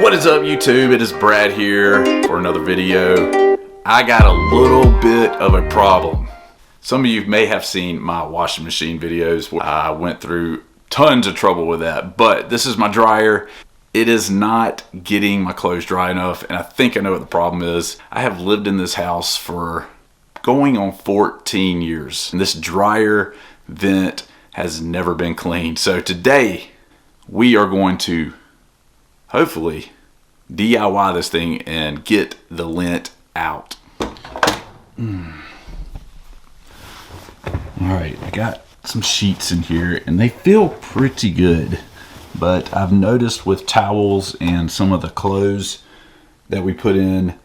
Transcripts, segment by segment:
What is up, YouTube? It is Brad here for another video. I got a little bit of a problem. Some of you may have seen my washing machine videos where I went through tons of trouble with that, but this is my dryer. It is not getting my clothes dry enough, and I think I know what the problem is. I have lived in this house for going on 14 years, and this dryer vent has never been cleaned. So today we are going to hopefully DIY this thing and get the lint out. Alright, I got some sheets in here and they feel pretty good, but I've noticed with towels and some of the clothes that we put in,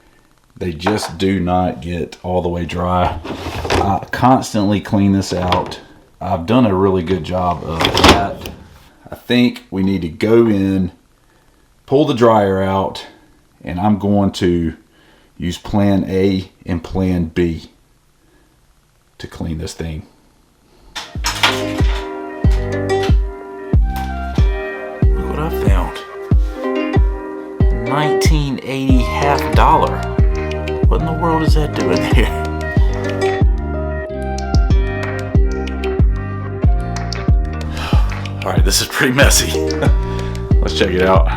they just do not get all the way dry. I constantly clean this out. I've done a really good job of that. I think we need to go in, pull the dryer out, and I'm going to use plan A and plan B to clean this thing. Look what I found. 1980 half dollar. What in the world is that doing there? All right, this is pretty messy. Let's check it out.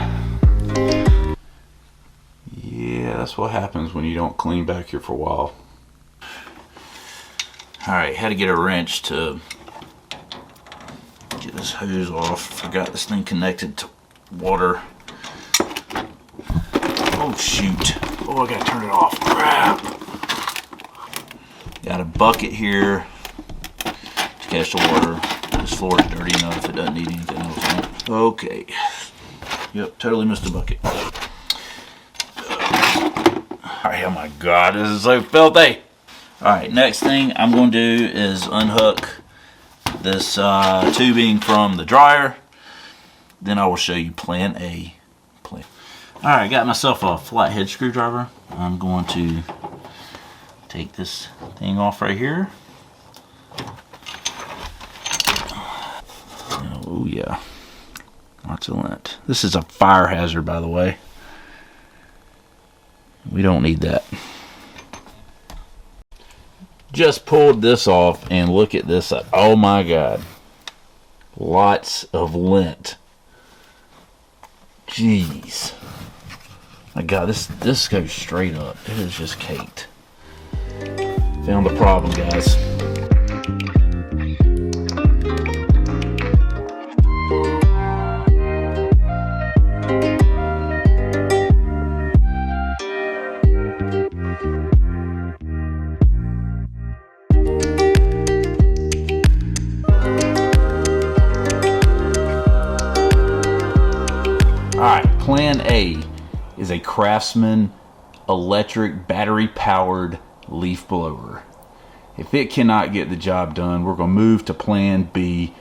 Yeah, that's what happens when you don't clean back here for a while. All right, had to get a wrench to get this hose off. Forgot this thing connected to water. Oh shoot. Oh, I gotta turn it off. Crap. Got a bucket here to catch the water. This floor is dirty enough, it doesn't need anything else on it. Okay. Yep, totally missed the bucket. Alright, oh my god, this is so filthy. Alright, next thing I'm going to do is unhook this tubing from the dryer. Then I will show you plan A. Alright, got myself a flathead screwdriver. I'm going to take this thing off right here. Oh yeah, lots of lint. This is a fire hazard, by the way. We don't need that. Just pulled this off and look at this. Oh my god, lots of lint. Jeez, my god, this goes straight up. It is just caked. Found the problem, guys. Alright, plan A is a Craftsman electric battery powered leaf blower. If it cannot get the job done, we're going to move to plan B,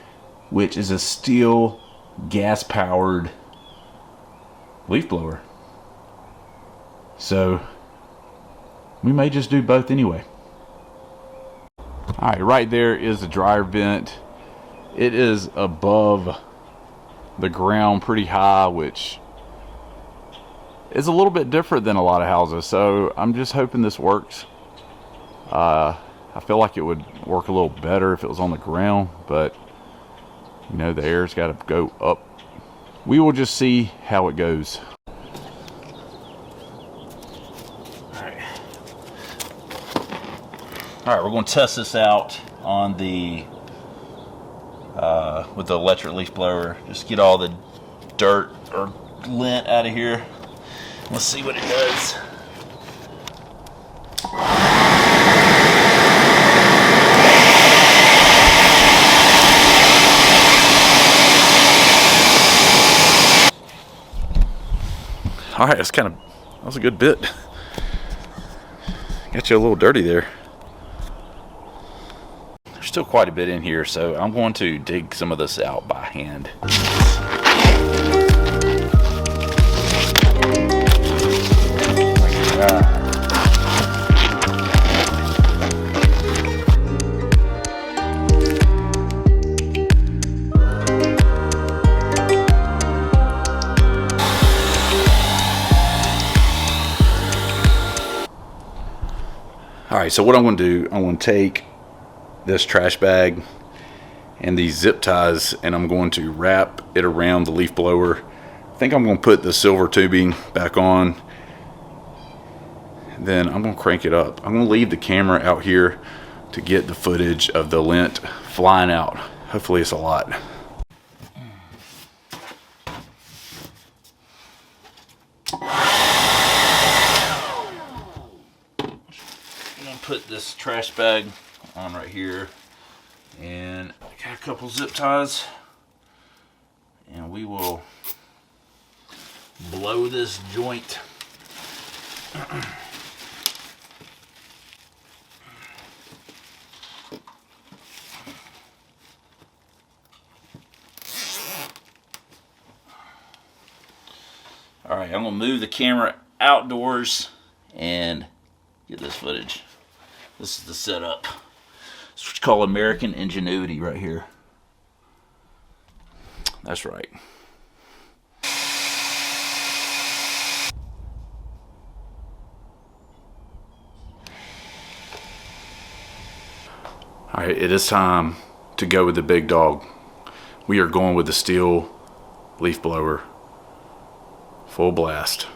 which is a Sthl gas powered leaf blower. So we may just do both anyway. Alright, right there is the dryer vent. It is above the ground pretty high, which is a little bit different than a lot of houses, so I'm just hoping this works. I feel like it would work a little better if it was on the ground, but you know, the air's got to go up. We will just see how it goes. Alright, we're going to test this out on the with the electric leaf blower. Just get all the dirt or lint out of here. Let's see what it does. All right, that was a good bit. Got you a little dirty there. There's still quite a bit in here, so I'm going to dig some of this out by hand. All right, so what I'm going to do, I'm going to take this trash bag and these zip ties, and I'm going to wrap it around the leaf blower. I think I'm going to put the silver tubing back on. Then I'm going to crank it up. I'm going to leave the camera out here to get the footage of the lint flying out. Hopefully it's a lot. I'm going to put this trash bag on right here, and I got a couple zip ties, and we will blow this joint. All right, I'm gonna move the camera outdoors and get this footage. This is the setup. It's what you call American ingenuity right here. That's right. All right, it is time to go with the big dog. We are going with the Sthl leaf blower. Full blast.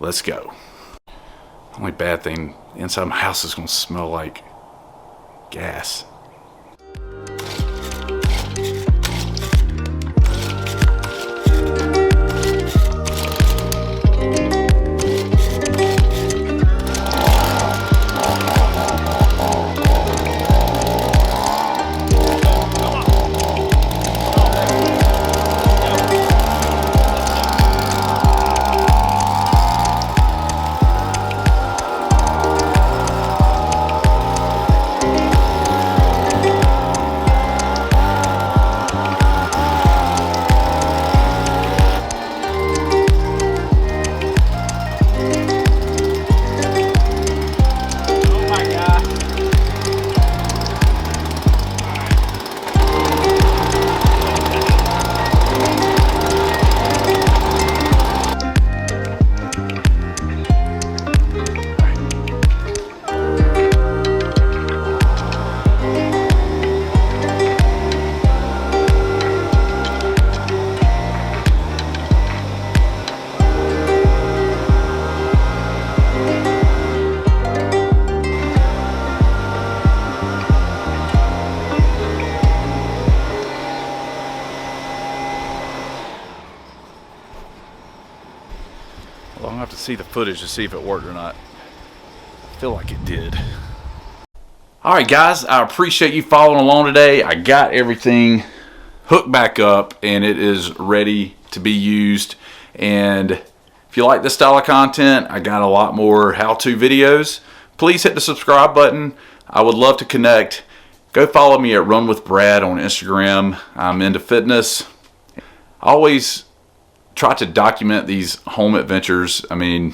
Let's go. Only bad thing, inside my house is gonna smell like gas. Well, I'm gonna have to see the footage to see if it worked or not. I feel like it did. All right, guys, I appreciate you following along today. I got everything hooked back up and it is ready to be used. And if you like this style of content, I got a lot more how-to videos. Please hit the subscribe button. I would love to connect. Go follow me at Run with Brad on Instagram. I'm into fitness. I always try to document these home adventures. I mean,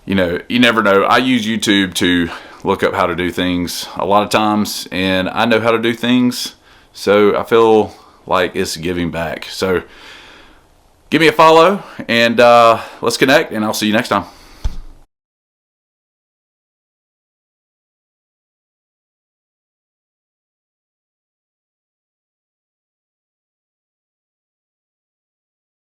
you know, you never know. I use YouTube to look up how to do things a lot of times, and I know how to do things, so I feel like it's giving back. So give me a follow, and let's connect, and I'll see you next time.